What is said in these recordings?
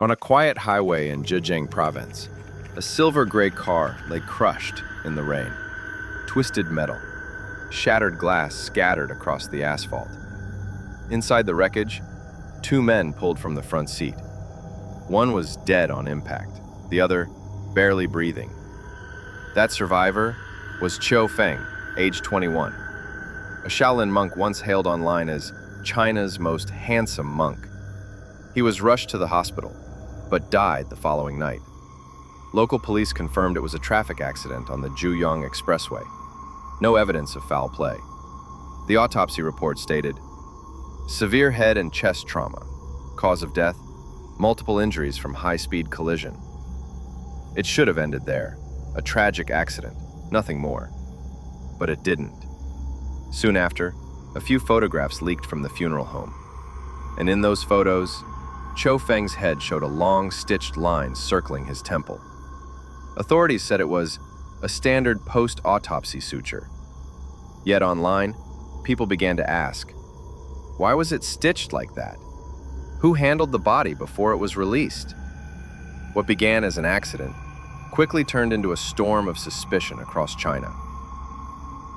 On a quiet highway in Zhejiang province, a silver-gray car lay crushed in the rain. Twisted metal, shattered glass scattered across the asphalt. Inside the wreckage, two men pulled from the front seat. One was dead on impact, the other barely breathing. That survivor was Qiu Feng, age 21, a Shaolin monk once hailed online as China's most handsome monk. He was rushed to the hospital, but died the following night. Local police confirmed it was a traffic accident on the Zhuyang Expressway. No evidence of foul play. The autopsy report stated, severe head and chest trauma. Cause of death, multiple injuries from high-speed collision. It should have ended there. A tragic accident, nothing more. But it didn't. Soon after, a few photographs leaked from the funeral home. And in those photos, Qiu Feng's head showed a long, stitched line circling his temple. Authorities said it was a standard post-autopsy suture. Yet online, people began to ask, why was it stitched like that? Who handled the body before it was released? What began as an accident quickly turned into a storm of suspicion across China.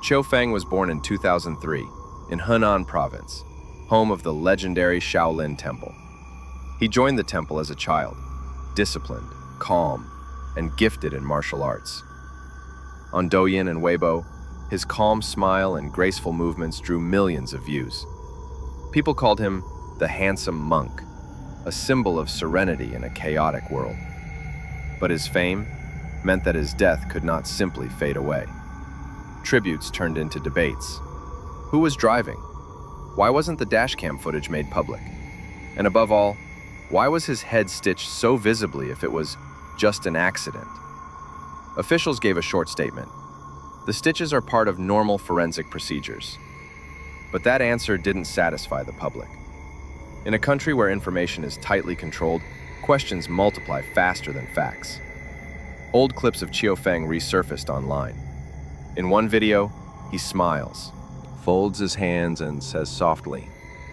Qiu Feng was born in 2003 in Henan province, home of the legendary Shaolin Temple. He joined the temple as a child, disciplined, calm, and gifted in martial arts. On Douyin and Weibo, his calm smile and graceful movements drew millions of views. People called him the handsome monk, a symbol of serenity in a chaotic world. But his fame meant that his death could not simply fade away. Tributes turned into debates. Who was driving? Why wasn't the dashcam footage made public? And above all, why was his head stitched so visibly if it was just an accident? Officials gave a short statement. The stitches are part of normal forensic procedures. But that answer didn't satisfy the public. In a country where information is tightly controlled, questions multiply faster than facts. Old clips of Qiu Feng resurfaced online. In one video, he smiles, folds his hands and says softly,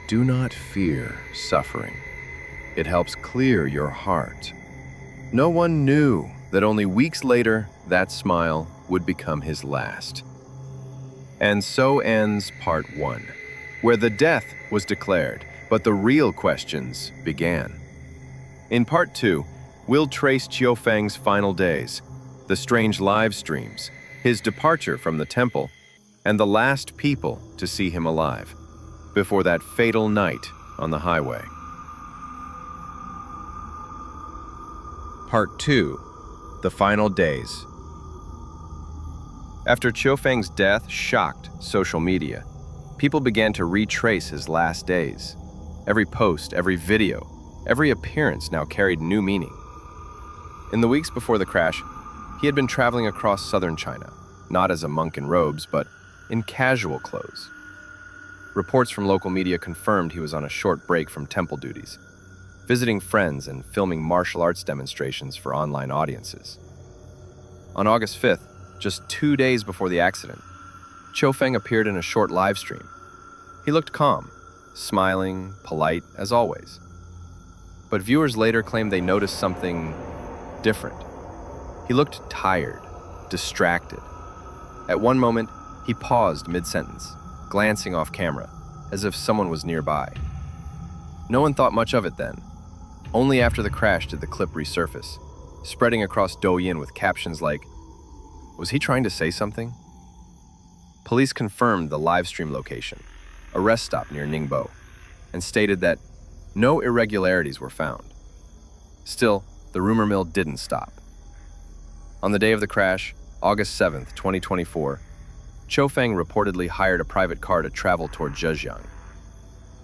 "Do not fear suffering. It helps clear your heart." No one knew that only weeks later, that smile would become his last. And so ends part 1, where the death was declared, but the real questions began. In part 2, we'll trace Qiu Feng's final days, the strange live streams, his departure from the temple, and the last people to see him alive, before that fatal night on the highway. Part 2, the final days. After Qiu Feng's death shocked social media, people began to retrace his last days. Every post, every video, every appearance now carried new meaning. In the weeks before the crash, he had been traveling across southern China, not as a monk in robes, but in casual clothes. Reports from local media confirmed he was on a short break from temple duties, visiting friends and filming martial arts demonstrations for online audiences. On August 5th, just 2 days before the accident, Qiu Feng appeared in a short live stream. He looked calm, smiling, polite, as always. But viewers later claimed they noticed something different. He looked tired, distracted. At one moment, he paused mid-sentence, glancing off camera, as if someone was nearby. No one thought much of it then. Only after the crash did the clip resurface, spreading across Douyin with captions like, "Was he trying to say something?" Police confirmed the live stream location, a rest stop near Ningbo, and stated that no irregularities were found. Still, the rumor mill didn't stop. On the day of the crash, August 7th, 2024, Qiu Feng reportedly hired a private car to travel toward Zhejiang.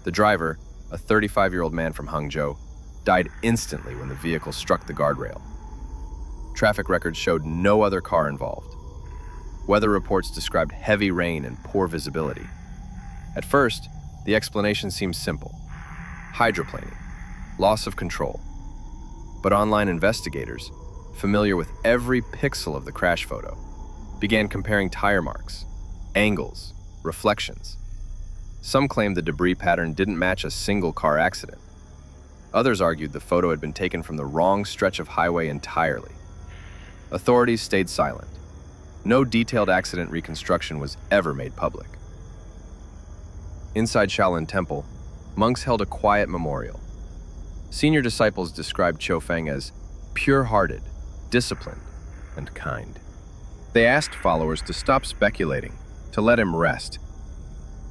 The driver, a 35-year-old man from Hangzhou, died instantly when the vehicle struck the guardrail. Traffic records showed no other car involved. Weather reports described heavy rain and poor visibility. At first, the explanation seemed simple: hydroplaning, loss of control. But online investigators, familiar with every pixel of the crash photo, began comparing tire marks, angles, reflections. Some claimed the debris pattern didn't match a single car accident. Others argued the photo had been taken from the wrong stretch of highway entirely. Authorities stayed silent. No detailed accident reconstruction was ever made public. Inside Shaolin Temple, monks held a quiet memorial. Senior disciples described Qiu Feng as pure-hearted, disciplined, and kind. They asked followers to stop speculating, to let him rest.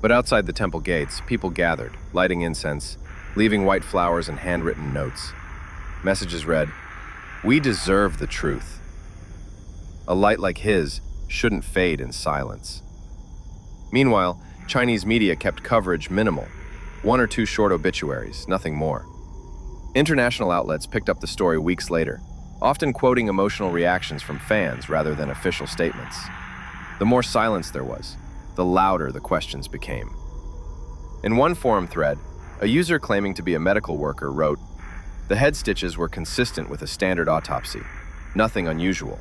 But outside the temple gates, people gathered, lighting incense, leaving white flowers and handwritten notes. Messages read, "We deserve the truth." A light like his shouldn't fade in silence. Meanwhile, Chinese media kept coverage minimal, 1 or 2 short obituaries, nothing more. International outlets picked up the story weeks later, often quoting emotional reactions from fans rather than official statements. The more silence there was, the louder the questions became. In one forum thread, a user claiming to be a medical worker wrote, "The head stitches were consistent with a standard autopsy, nothing unusual."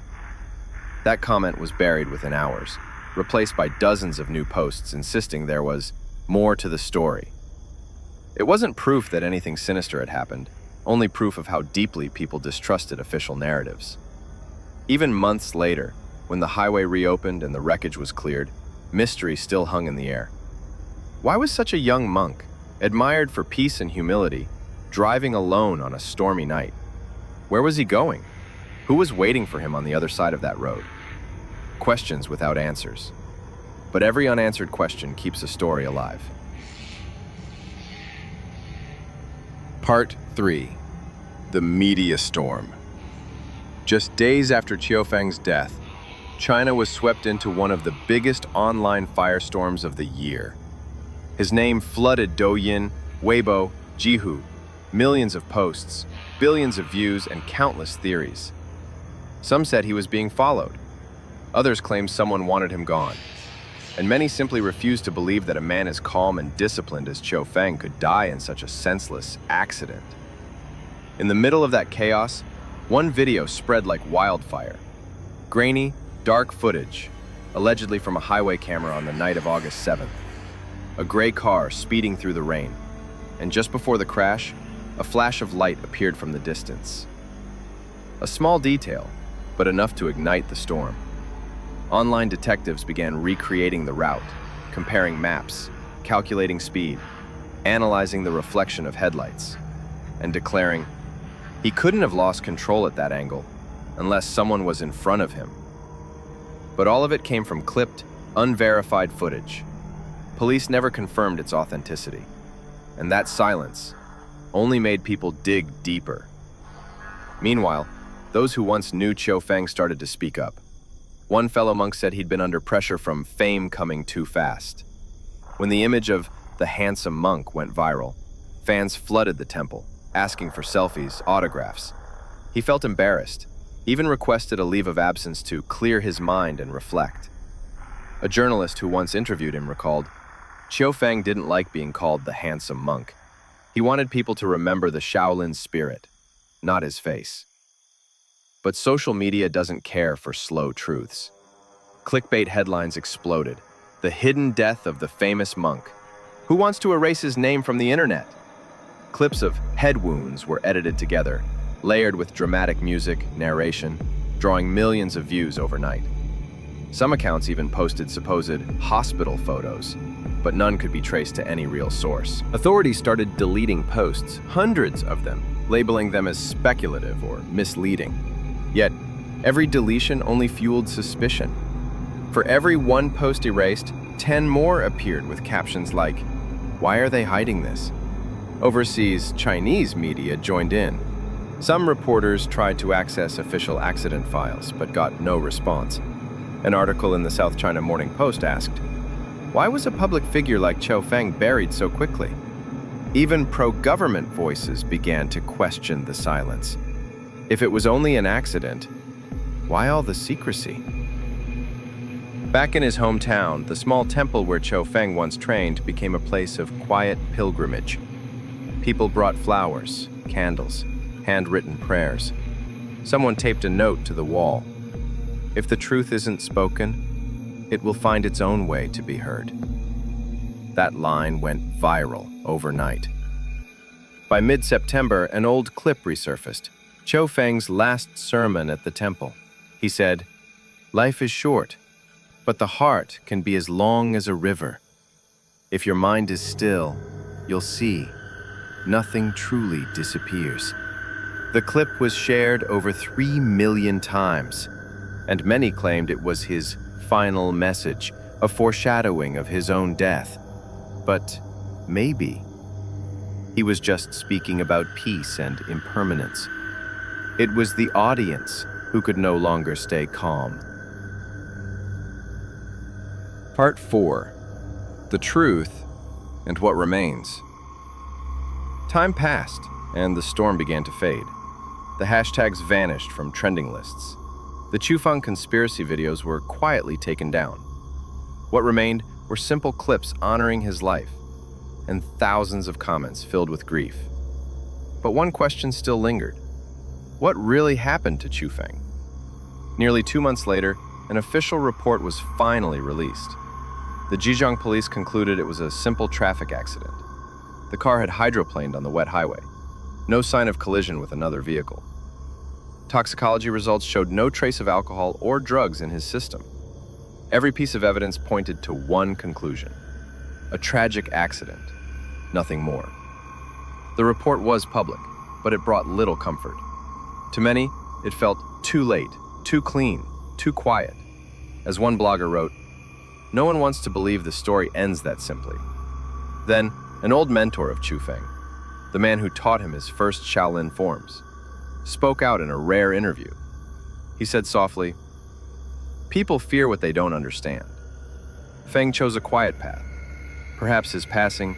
That comment was buried within hours, replaced by dozens of new posts insisting there was more to the story. It wasn't proof that anything sinister had happened, only proof of how deeply people distrusted official narratives. Even months later, when the highway reopened and the wreckage was cleared, mystery still hung in the air. Why was such a young monk, admired for peace and humility, driving alone on a stormy night? Where was he going? Who was waiting for him on the other side of that road? Questions without answers. But every unanswered question keeps a story alive. Part 3. The Media Storm. Just days after Qiu Feng's death, China was swept into one of the biggest online firestorms of the year. His name flooded Douyin, Weibo, Jihu, millions of posts, billions of views, and countless theories. Some said he was being followed. Others claimed someone wanted him gone. And many simply refused to believe that a man as calm and disciplined as Qiu Feng could die in such a senseless accident. In the middle of that chaos, one video spread like wildfire. Grainy, dark footage, allegedly from a highway camera on the night of August 7th. A gray car speeding through the rain, and just before the crash, a flash of light appeared from the distance. A small detail, but enough to ignite the storm. Online detectives began recreating the route, comparing maps, calculating speed, analyzing the reflection of headlights, and declaring, he couldn't have lost control at that angle unless someone was in front of him. But all of it came from clipped, unverified footage. Police never confirmed its authenticity, and that silence only made people dig deeper. Meanwhile, those who once knew Qiu Feng started to speak up. One fellow monk said he'd been under pressure from fame coming too fast. When the image of the handsome monk went viral, fans flooded the temple, asking for selfies, autographs. He felt embarrassed, even requested a leave of absence to clear his mind and reflect. A journalist who once interviewed him recalled, Qiu Feng didn't like being called the handsome monk. He wanted people to remember the Shaolin spirit, not his face. But social media doesn't care for slow truths. Clickbait headlines exploded. The hidden death of the famous monk. Who wants to erase his name from the internet? Clips of head wounds were edited together, layered with dramatic music, narration, drawing millions of views overnight. Some accounts even posted supposed hospital photos, but none could be traced to any real source. Authorities started deleting posts, hundreds of them, labeling them as speculative or misleading. Yet, every deletion only fueled suspicion. For every one post erased, 10 more appeared with captions like, "Why are they hiding this?" Overseas Chinese media joined in. Some reporters tried to access official accident files, but got no response. An article in the South China Morning Post asked, why was a public figure like Qiu Feng buried so quickly? Even pro-government voices began to question the silence. If it was only an accident, why all the secrecy? Back in his hometown, the small temple where Qiu Feng once trained became a place of quiet pilgrimage. People brought flowers, candles, handwritten prayers. Someone taped a note to the wall. If the truth isn't spoken, it will find its own way to be heard. That line went viral overnight. By mid-September, an old clip resurfaced, Qiu Feng's last sermon at the temple. He said, "Life is short, but the heart can be as long as a river. If your mind is still, you'll see. Nothing truly disappears." The clip was shared over 3 million times, and many claimed it was his final message, a foreshadowing of his own death. But maybe he was just speaking about peace and impermanence. It was the audience who could no longer stay calm. Part 4. The Truth and What Remains. Time passed, and the storm began to fade. The hashtags vanished from trending lists. The Qiu Feng conspiracy videos were quietly taken down. What remained were simple clips honoring his life, and thousands of comments filled with grief. But one question still lingered. What really happened to Qiu Feng? Nearly 2 months later, an official report was finally released. The Zhejiang police concluded it was a simple traffic accident. The car had hydroplaned on the wet highway. No sign of collision with another vehicle. Toxicology results showed no trace of alcohol or drugs in his system. Every piece of evidence pointed to one conclusion: a tragic accident, nothing more. The report was public, but it brought little comfort. To many, it felt too late, too clean, too quiet. As one blogger wrote, "No one wants to believe the story ends that simply." Then, an old mentor of Qiu Feng, the man who taught him his first Shaolin forms, spoke out in a rare interview. He said softly, "People fear what they don't understand." Feng chose a quiet path. Perhaps his passing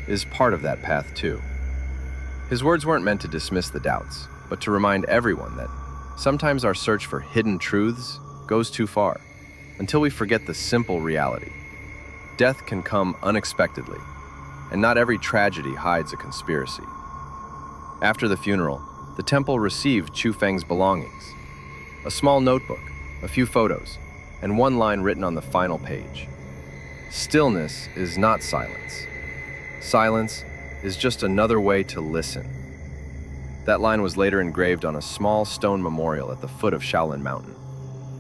is part of that path too. His words weren't meant to dismiss the doubts, but to remind everyone that sometimes our search for hidden truths goes too far, until we forget the simple reality. Death can come unexpectedly, and not every tragedy hides a conspiracy. After the funeral, the temple received Qiu Feng's belongings: a small notebook, a few photos, and one line written on the final page. "Stillness is not silence. Silence is just another way to listen." That line was later engraved on a small stone memorial at the foot of Shaolin Mountain,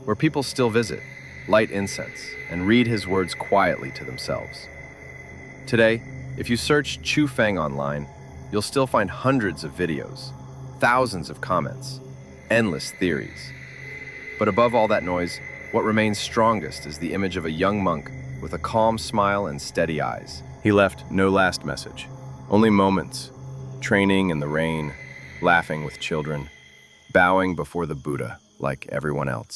where people still visit, light incense, and read his words quietly to themselves. Today, if you search Qiu Feng online, you'll still find hundreds of videos, thousands of comments, endless theories. But above all that noise, what remains strongest is the image of a young monk with a calm smile and steady eyes. He left no last message, only moments, training in the rain, laughing with children, bowing before the Buddha like everyone else.